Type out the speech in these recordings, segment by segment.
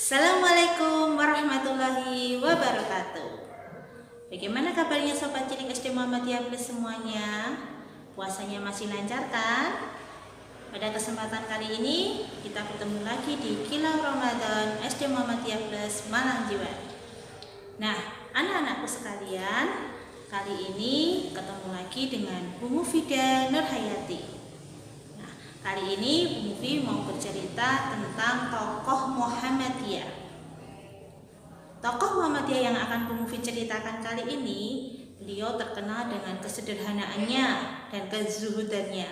Assalamualaikum warahmatullahi wabarakatuh. Bagaimana kabarnya Sobat Cilik SD Muhammadiyah Plus semuanya? Puasanya masih lancar kan? Pada kesempatan kali ini kita bertemu lagi di Kilau Ramadan SD Muhammadiyah Plus Malang Jiwa. Nah, anak-anakku sekalian, kali ini ketemu lagi dengan Bu Mufidah Nurhayati. Kali ini Bu Mufi mau bercerita tentang tokoh Muhammadiyah. Tokoh Muhammadiyah yang akan Bu Mufi ceritakan kali ini, beliau terkenal dengan kesederhanaannya dan kezuhudannya.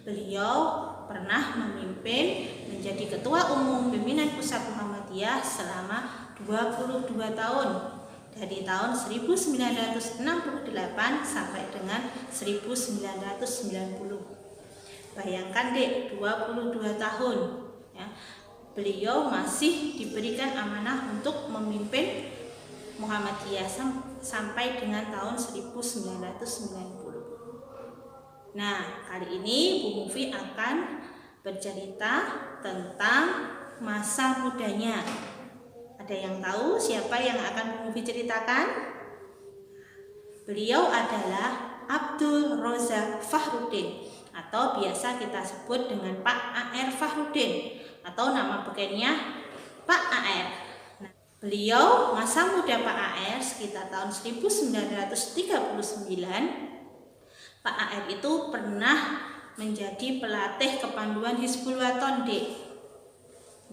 Beliau pernah memimpin menjadi Ketua Umum Pimpinan Pusat Muhammadiyah selama 22 tahun, dari tahun 1968 sampai dengan 1990. Bayangkan dek, 22 tahun ya, beliau masih diberikan amanah untuk memimpin Muhammadiyah sampai dengan tahun 1990. Nah, kali ini Bu Mufi akan bercerita tentang masa mudanya. Ada yang tahu siapa yang akan Bu Mufi ceritakan? Beliau adalah Abdul Razak Fakhruddin, atau biasa kita sebut dengan Pak A.R. Fakhruddin, atau nama bekennya Pak A.R. Nah, beliau masa muda Pak A.R. sekitar tahun 1939. Pak A.R. itu pernah menjadi pelatih kepanduan Hizbul Wathan, Dek.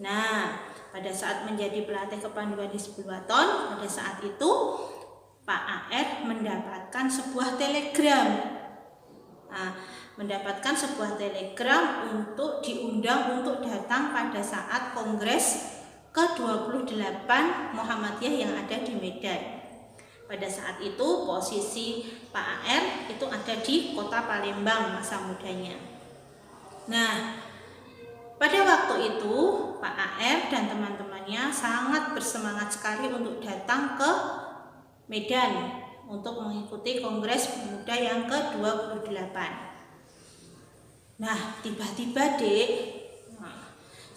Nah, pada saat menjadi pelatih kepanduan Hizbul Wathan, pada saat itu Pak A.R. mendapatkan sebuah telegram. Untuk diundang untuk datang pada saat Kongres ke-28 Muhammadiyah yang ada di Medan. Pada saat itu posisi Pak A.R. itu ada di kota Palembang masa mudanya. Nah, pada waktu itu Pak A.R. dan teman-temannya sangat bersemangat sekali untuk datang ke Medan untuk mengikuti Kongres Pemuda yang ke-28. Nah, tiba-tiba Dek,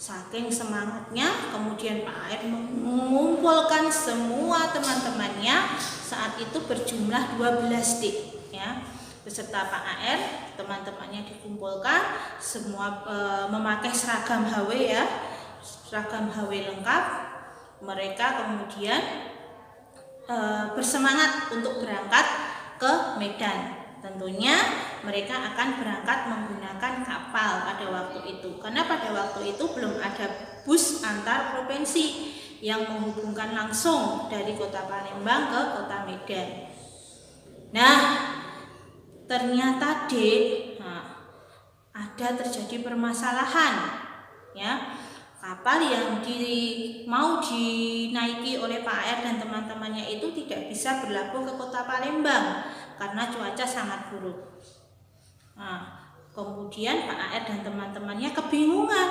saking semangatnya, kemudian Pak A.R. mengumpulkan semua teman-temannya. Saat itu berjumlah 12 Dek, ya. Beserta Pak A.R., teman-temannya dikumpulkan, semua memakai seragam HW ya, seragam HW lengkap. Mereka kemudian bersemangat untuk berangkat ke Medan. Tentunya mereka akan berangkat menggunakan kapal pada waktu itu, karena pada waktu itu belum ada bus antar provinsi yang menghubungkan langsung dari kota Palembang ke kota Medan. Nah, ternyata ada terjadi permasalahan ya. Kapal yang mau dinaiki oleh Pak A.R. dan teman-temannya itu tidak bisa berlabuh ke kota Palembang karena cuaca sangat buruk. Nah, kemudian Pak A.R. dan teman-temannya kebingungan,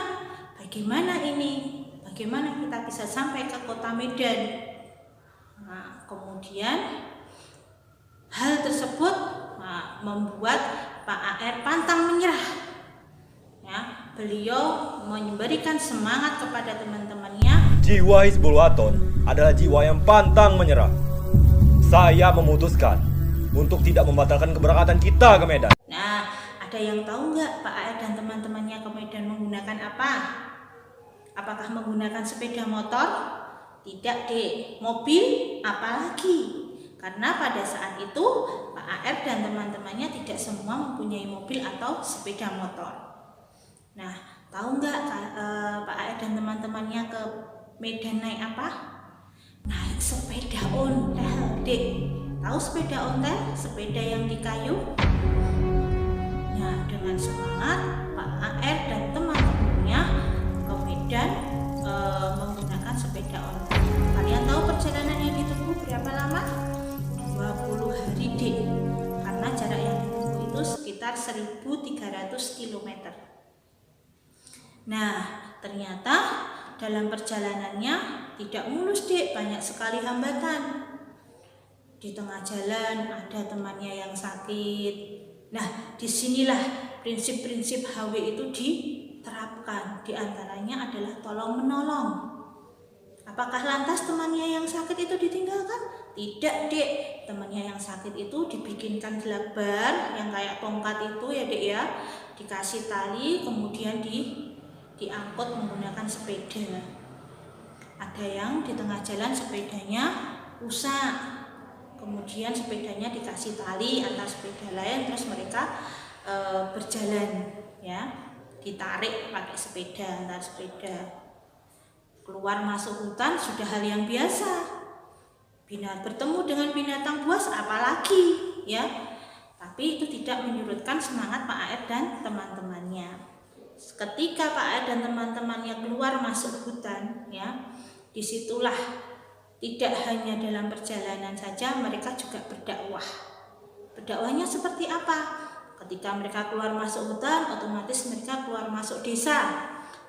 bagaimana ini? Bagaimana kita bisa sampai ke kota Medan? Nah, kemudian hal tersebut membuat Pak A.R. pantang menyerah. Ya, beliau memberikan semangat kepada teman-temannya. Jiwa Hizbul Wathan adalah jiwa yang pantang menyerah. Saya memutuskan untuk tidak membatalkan keberangkatan kita ke Medan. Nah, ada yang tahu nggak Pak A.R. dan teman-temannya ke Medan menggunakan apa? Apakah menggunakan sepeda motor? Tidak deh, mobil apalagi. Karena pada saat itu Pak A.R. dan teman-temannya tidak semua mempunyai mobil atau sepeda motor. Nah, tahu nggak Pak A.R. dan teman-temannya ke Medan naik apa? Naik sepeda ontel, Dek. Tahu sepeda ontel? Sepeda yang di kayu? Nah, dengan semangat Pak A.R. dan teman-temannya ke Medan menggunakan sepeda ontel. Kalian tahu perjalanan 1.300 km. Nah, ternyata dalam perjalanannya tidak mulus, Dek, banyak sekali hambatan. Di tengah jalan ada temannya yang sakit. Nah, disinilah prinsip-prinsip HW itu diterapkan. Di antaranya adalah tolong menolong. Apakah lantas temannya yang sakit itu ditinggalkan? Tidak, Dek. Temannya yang sakit itu dibikinkan gelabar yang kayak tongkat itu ya, Dek ya. Dikasih tali, kemudian diangkut menggunakan sepeda. Ada yang di tengah jalan sepedanya rusak, kemudian sepedanya dikasih tali antar sepeda lain, terus mereka berjalan ya, ditarik pakai sepeda antar sepeda. Keluar masuk hutan sudah hal yang biasa. Bertemu dengan binatang buas apalagi ya. Tapi itu tidak menyurutkan semangat Pak Aed dan teman-temannya. Ketika Pak Aed dan teman-temannya keluar masuk hutan ya, disitulah tidak hanya dalam perjalanan saja mereka juga berdakwah. Berdakwahnya seperti apa? Ketika mereka keluar masuk hutan, otomatis mereka keluar masuk desa.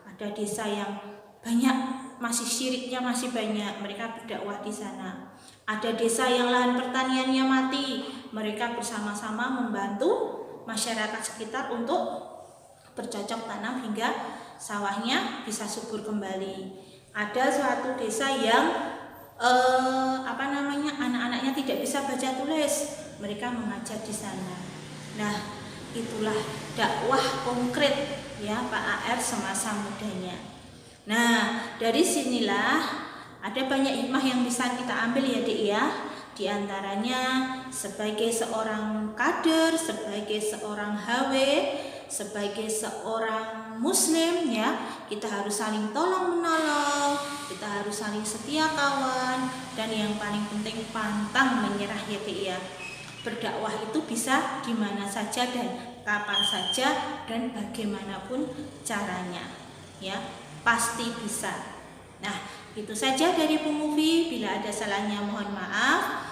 Ada desa yang banyak masih syiriknya masih banyak, mereka berdakwah di sana. Ada desa yang lahan pertaniannya mati, mereka bersama-sama membantu masyarakat sekitar untuk bercocok tanam hingga sawahnya bisa subur kembali. Ada suatu desa yang anak-anaknya tidak bisa baca tulis, mereka mengajar di sana. Nah, itulah dakwah konkret ya Pak AR semasa mudanya. Nah, dari sinilah ada banyak hikmah yang bisa kita ambil ya, Dek ya. Di antaranya sebagai seorang kader, sebagai seorang HW, sebagai seorang muslim ya, kita harus saling tolong menolong, kita harus saling setia kawan, dan yang paling penting pantang menyerah ya, Dek ya. Berdakwah itu bisa di mana saja dan kapan saja dan bagaimanapun caranya ya. Pasti bisa. Nah, itu saja dari Bu Mufi. Bila ada salahnya mohon maaf.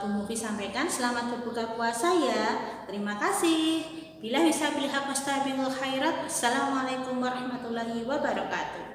Bu Mufi sampaikan selamat berbuka puasa ya. Terima kasih. Bila bisa bilhaq wastabiqul khairat. Assalamualaikum warahmatullahi wabarakatuh.